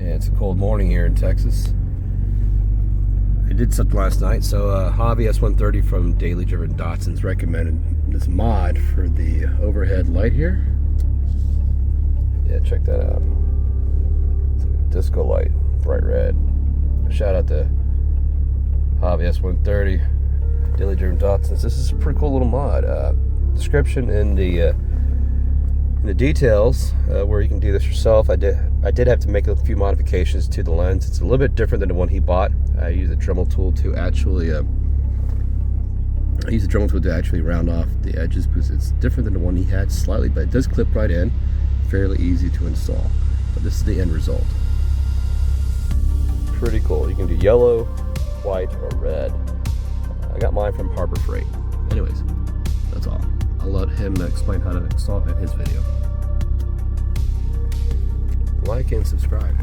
Yeah, it's a cold morning here in Texas. I did something last night, so Javi S130 from Daily Driven Datsun's recommended this mod for the overhead light here. Yeah, check that out. It's like a disco light, bright red. Shout out to Javi S130, Daily Driven Datsun's. This is a pretty cool little mod. Description in the details where you can do this yourself. I did have to make a few modifications to the lens. It's a little bit different than the one he bought. I used a Dremel tool to actually round off the edges because it's different than the one he had slightly, but it does clip right in. Fairly easy to install. But this is the end result. Pretty cool. You can do yellow, white, or red. I got mine from Harbor Freight. Anyways, that's all. I'll let him explain how to install it in his video. Like and subscribe.